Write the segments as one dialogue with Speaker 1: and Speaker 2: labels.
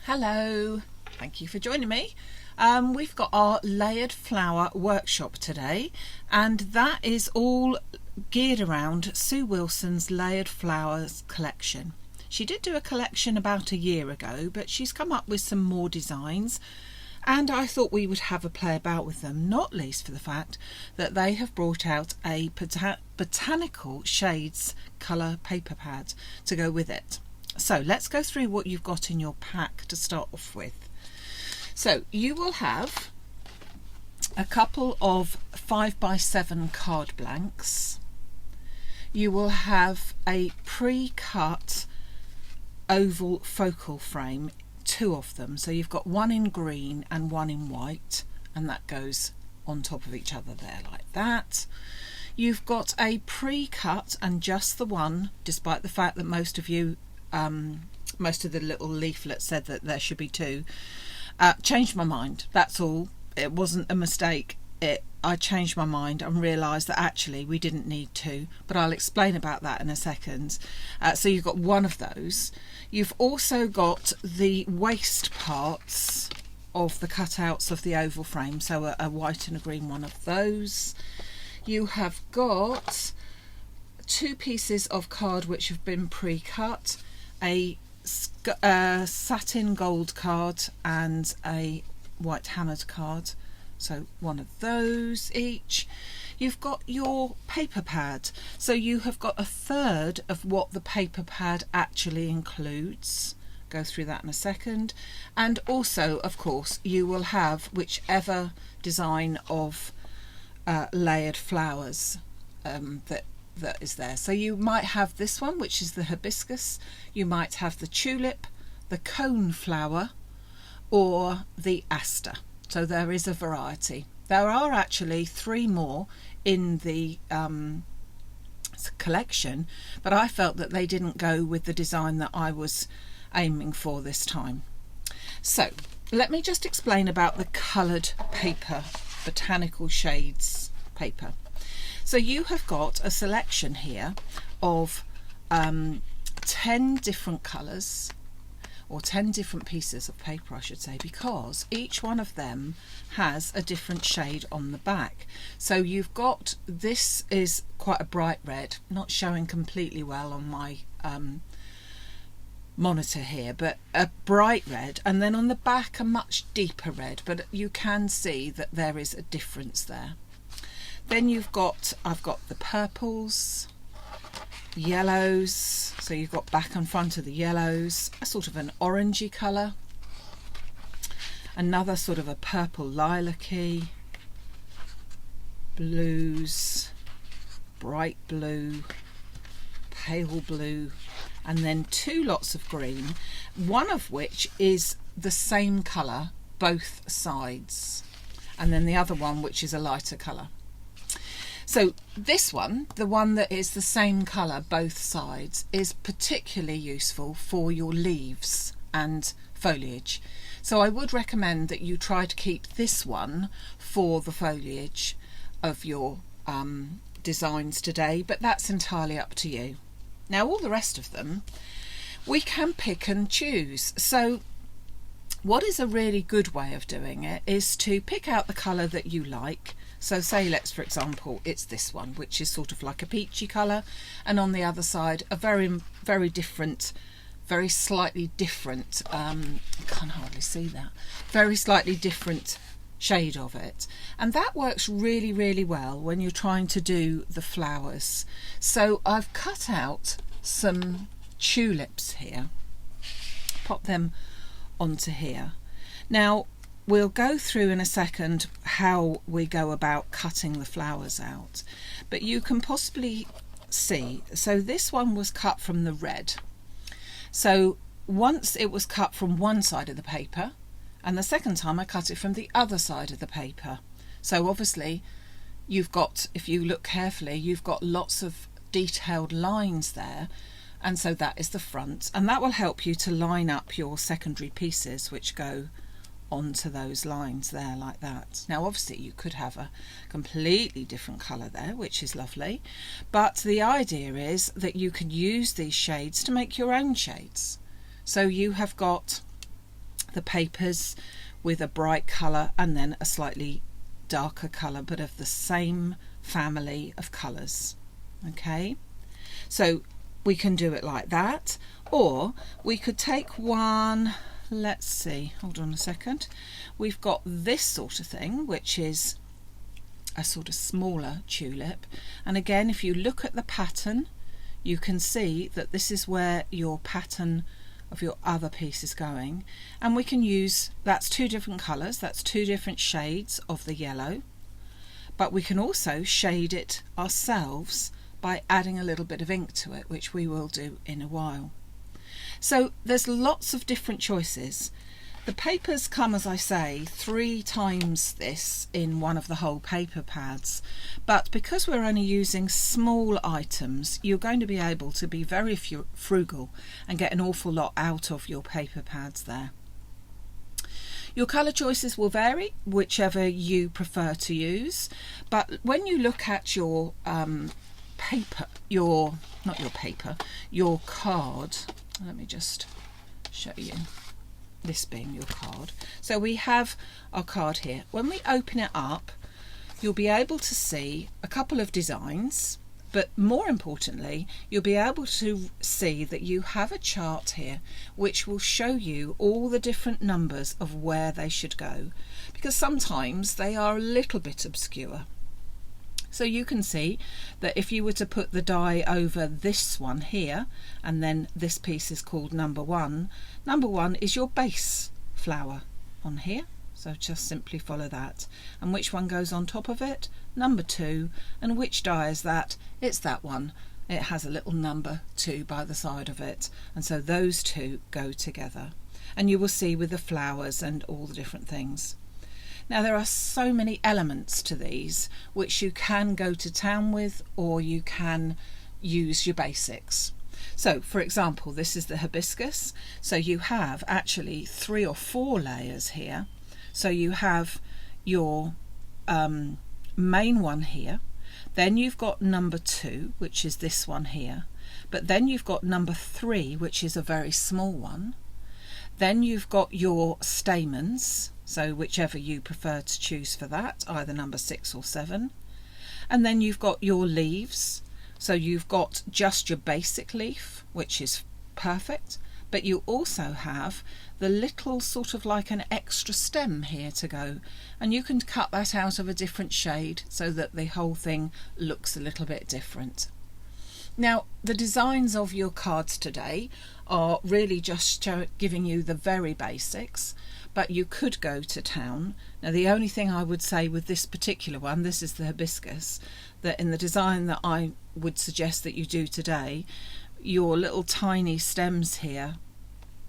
Speaker 1: Hello, thank you for joining me. We've got our layered flower workshop today, and that is all geared around Sue Wilson's layered flowers collection. She did do a collection about a year ago, but she's come up with some more designs, and I thought we would have a play about with them, not least for the fact that they have brought out a botanical shades colour paper pad to go with it. So let's go through what you've got in your pack to start off with. So you will have a couple of 5x7 card blanks. You will have a pre-cut oval focal frame, two of them. So you've got one in green and one in white, and that goes on top of each other there like that. You've got a pre-cut, and just the one, despite the fact that most of you most of the little leaflets said that there should be two. Changed my mind, that's all. It wasn't a mistake. I changed my mind and realised that actually we didn't need two, but I'll explain about that in a second. So you've got one of those. You've also got the waste parts of the cutouts of the oval frame, so a white and a green one of those. You have got two pieces of card which have been pre-cut, a satin gold card and a white hammered card, so one of those each. You've got your paper pad, so you have got a third of what the paper pad actually includes. Go through that in a second. And also, of course, you will have whichever design of layered flowers that is there. So you might have this one, which is the hibiscus, you might have the tulip, the cone flower, or the aster. So there is a variety. There are actually three more in the collection, but I felt that they didn't go with the design that I was aiming for this time. So let me just explain about the coloured paper, botanical shades paper. So you have got a selection here of 10 different colours, or 10 different pieces of paper I should say, because each one of them has a different shade on the back. So you've got, this is quite a bright red, not showing completely well on my monitor here, but a bright red, and then on the back a much deeper red, but you can see that there is a difference there. Then you've got, I've got the purples, yellows, so you've got back and front of the yellows, a sort of an orangey colour, another sort of a purple lilac-y, blues, bright blue, pale blue, and then two lots of green, one of which is the same colour both sides, and then the other one which is a lighter colour. So this one, the one that is the same colour both sides, is particularly useful for your leaves and foliage. So I would recommend that you try to keep this one for the foliage of your designs today, but that's entirely up to you. Now all the rest of them we can pick and choose. So what is a really good way of doing it is to pick out the colour that you like. So say, let's for example, it's this one, which is sort of like a peachy colour, and on the other side a very different, very slightly different, I can't hardly see that, very slightly different shade of it. And that works really, really well when you're trying to do the flowers. So I've cut out some tulips here, pop them onto here. Now we'll go through in a second how we go about cutting the flowers out, but you can possibly see, so this one was cut from the red. So once it was cut from one side of the paper, and the second time I cut it from the other side of the paper. So obviously you've got, if you look carefully, you've got lots of detailed lines there, and so that is the front, and that will help you to line up your secondary pieces which go onto those lines there like that. Now obviously you could have a completely different colour there, which is lovely, but the idea is that you can use these shades to make your own shades. So you have got the papers with a bright colour and then a slightly darker colour, but of the same family of colours. Okay, so we can do it like that, or we could take one, let's see, hold on a second, we've got this sort of thing, which is a sort of smaller tulip, and again, if you look at the pattern, you can see that this is where your pattern of your other piece is going, and we can use, that's two different colours, that's two different shades of the yellow, but we can also shade it ourselves by adding a little bit of ink to it, which we will do in a while. So there's lots of different choices. The papers come, as I say, 3 times this in one of the whole paper pads, but because we're only using small items, you're going to be able to be very frugal and get an awful lot out of your paper pads there. Your colour choices will vary, whichever you prefer to use, but when you look at your paper, your card, let me just show you, this being your card. So we have our card here. When we open it up, you'll be able to see a couple of designs, but more importantly, you'll be able to see that you have a chart here which will show you all the different numbers of where they should go, because sometimes they are a little bit obscure. So you can see that if you were to put the die over this one here, and then this piece is called number 1, number 1 is your base flower on here, so just simply follow that. And which one goes on top of it? Number 2. And which die is that? It's that one. It has a little number 2 by the side of it, and so those two go together. And you will see with the flowers and all the different things. Now there are so many elements to these which you can go to town with, or you can use your basics. So for example, this is the hibiscus, so you have actually 3 or 4 layers here. So you have your main one here, then you've got number 2, which is this one here, but then you've got number 3, which is a very small one. Then you've got your stamens, so whichever you prefer to choose for that, either number 6 or 7. And then you've got your leaves, so you've got just your basic leaf, which is perfect, but you also have the little sort of like an extra stem here to go, and you can cut that out of a different shade so that the whole thing looks a little bit different. Now the designs of your cards today are really just giving you the very basics, but you could go to town. Now the only thing I would say with this particular one, this is the hibiscus, that in the design that I would suggest that you do today, your little tiny stems here,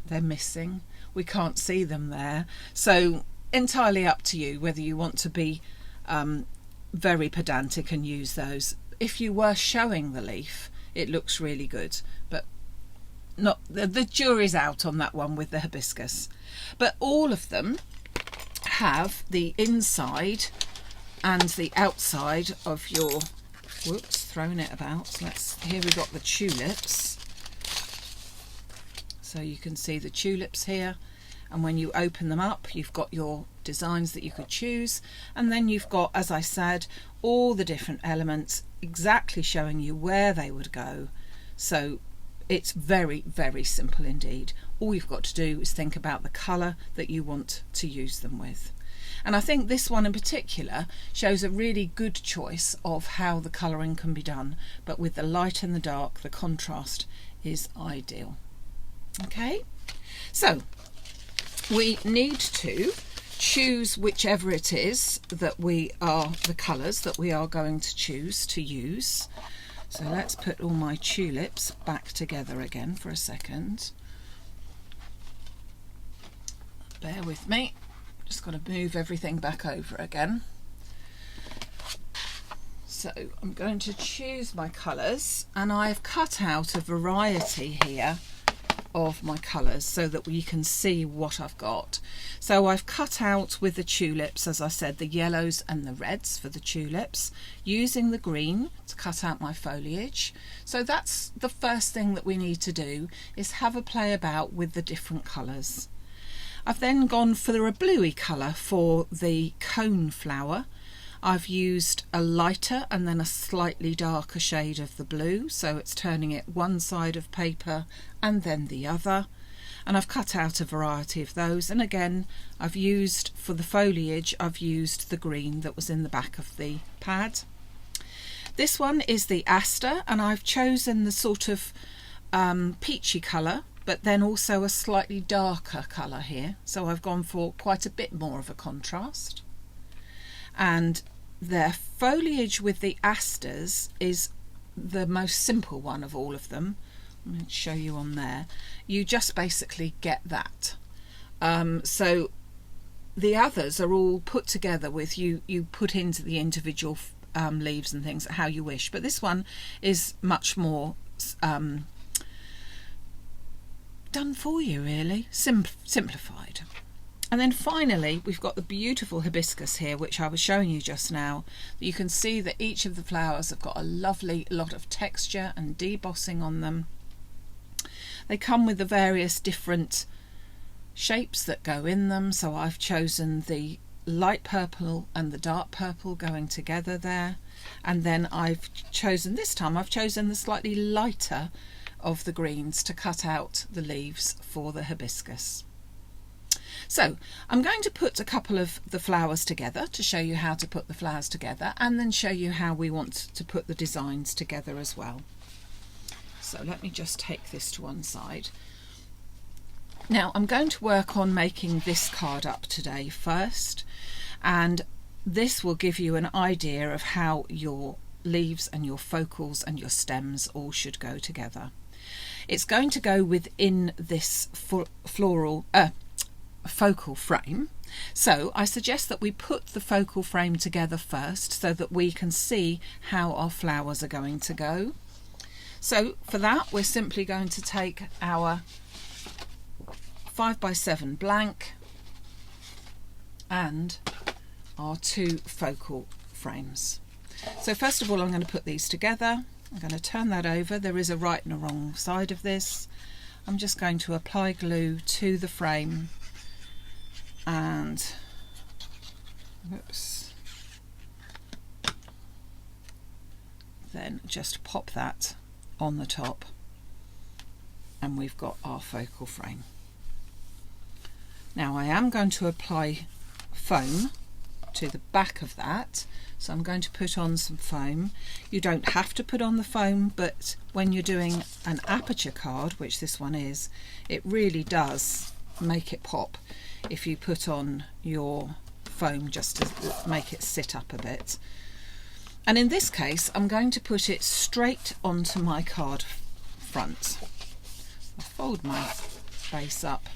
Speaker 1: they're missing. We can't see them there. So entirely up to you whether you want to be very pedantic and use those. If you were showing the leaf, it looks really good, but not the jury's out on that one with the hibiscus. But all of them have the inside and the outside of your, whoops, throwing it about. Here we got the tulips. So you can see the tulips here, and when you open them up, you've got your designs that you could choose, and then you've got, as I said, all the different elements exactly showing you where they would go. So it's very, very simple indeed. All you've got to do is think about the colour that you want to use them with. And I think this one in particular shows a really good choice of how the colouring can be done, but with the light and the dark, the contrast is ideal. Okay, so we need to choose whichever it is that we are, the colours that we are going to choose to use. So let's put all my tulips back together again for a second. Bear with me, just got to move everything back over again. So I'm going to choose my colours, and I've cut out a variety here of my colours so that we can see what I've got. So I've cut out with the tulips, as I said, the yellows and the reds for the tulips, using the green to cut out my foliage. So that's the first thing that we need to do, is have a play about with the different colours. I've then gone for a bluey colour for the cone flower. I've used a lighter and then a slightly darker shade of the blue, so it's turning it one side of paper and then the other. And I've cut out a variety of those, and again I've used, for the foliage, I've used the green that was in the back of the pad. This one is the aster, and I've chosen the sort of peachy colour, but then also a slightly darker colour here, so I've gone for quite a bit more of a contrast. And their foliage with the asters is the most simple one of all of them. I'm going to show you on there. You just basically get that. So the others are all put together with you put into the individual leaves and things how you wish, but this one is much more done for you, really simplified. And then finally we've got the beautiful hibiscus here, which I was showing you just now. You can see that each of the flowers have got a lovely lot of texture and debossing on them. They come with the various different shapes that go in them, so I've chosen the light purple and the dark purple going together there, and then I've chosen, this time I've chosen the slightly lighter of the greens to cut out the leaves for the hibiscus. So I'm going to put a couple of the flowers together to show you how to put the flowers together, and then show you how we want to put the designs together as well. So let me just take this to one side. Now I'm going to work on making this card up today first, and this will give you an idea of how your leaves and your focals and your stems all should go together. It's going to go within this focal frame, so I suggest that we put the focal frame together first so that we can see how our flowers are going to go. So for that we're simply going to take our 5x7 blank and our 2 focal frames. So first of all I'm going to put these together. I'm going to turn that over. There is a right and a wrong side of this. I'm just going to apply glue to the frame and then just pop that on the top, and we've got our focal frame. Now I am going to apply foam to the back of that, so I'm going to put on some foam. You don't have to put on the foam, but when you're doing an aperture card, which this one is, it really does make it pop if you put on your foam just to make it sit up a bit. And in this case I'm going to put it straight onto my card front. I'll fold my base up,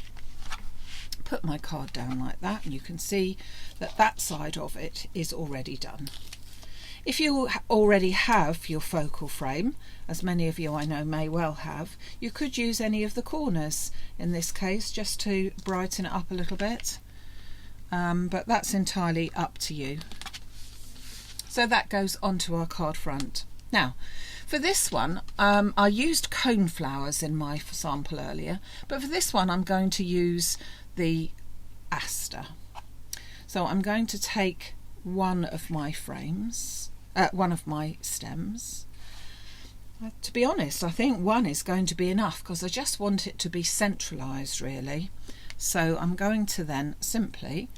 Speaker 1: put my card down like that, and you can see that that side of it is already done. If you already have your focal frame, as many of you I know may well have, you could use any of the corners in this case just to brighten it up a little bit, but that's entirely up to you. So that goes onto our card front. Now for this one I used cone flowers in my sample earlier, but for this one I'm going to use the aster. So I'm going to take one of my frames, one of my stems. To be honest, I think one is going to be enough because I just want it to be centralised really. So I'm going to then simply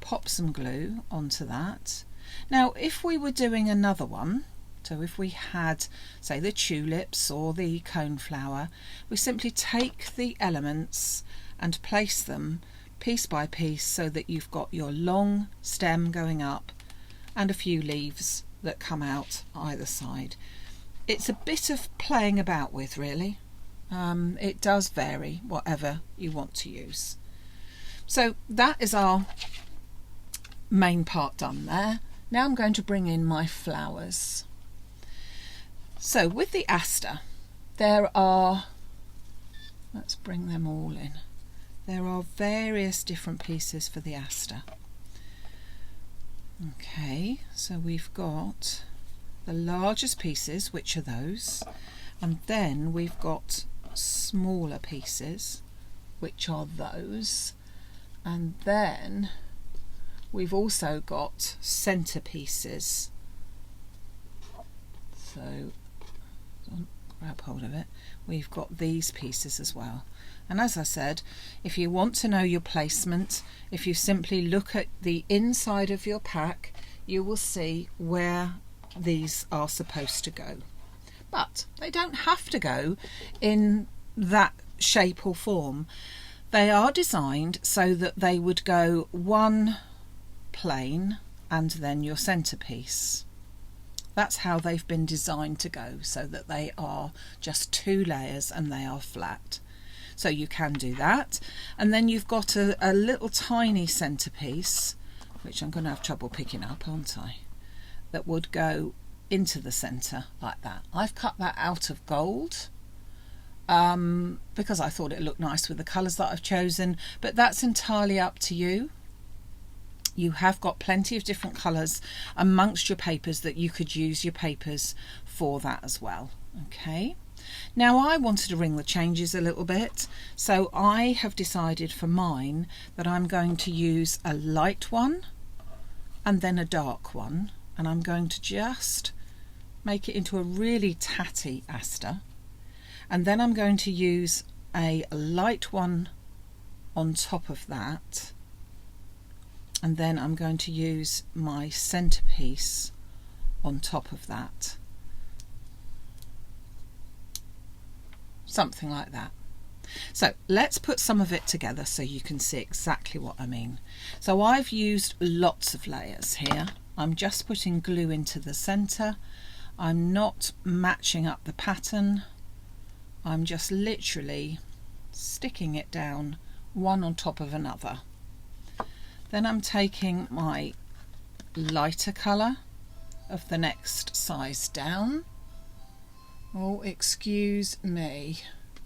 Speaker 1: pop some glue onto that. Now if we were doing another one, so if we had say the tulips or the coneflower, we simply take the elements and place them piece by piece so that you've got your long stem going up and a few leaves that come out either side. It's a bit of playing about with really. It does vary whatever you want to use. So that is our main part done there. Now I'm going to bring in my flowers. So with the aster there are, let's bring them all in. There are various different pieces for the aster. Okay, so we've got the largest pieces, which are those, and then we've got smaller pieces, which are those, And then we've also got centerpieces. So grab hold of it. We've got these pieces as well. And as I said, if you want to know your placement, if you simply look at the inside of your pack, you will see where these are supposed to go. But they don't have to go in that shape or form. They are designed so that they would go one plane and then your centerpiece. That's how they've been designed to go, so that they are just 2 layers and they are flat. So you can do that. And then you've got a little tiny centerpiece, which I'm going to have trouble picking up, aren't I? That would go into the center like that. I've cut that out of gold because I thought it looked nice with the colours that I've chosen, but that's entirely up to you. You have got plenty of different colours amongst your papers that you could use your papers for that as well. Okay. Now I wanted to ring the changes a little bit, so I have decided for mine that I'm going to use a light one and then a dark one, and I'm going to just make it into a really tatty aster, and then I'm going to use a light one on top of that, and then I'm going to use my centerpiece on top of that. Something like that. So let's put some of it together so you can see exactly what I mean. So I've used lots of layers here. I'm just putting glue into the center. I'm not matching up the pattern. I'm just literally sticking it down one on top of another. Then I'm taking my lighter colour of the next size down. Oh, excuse me.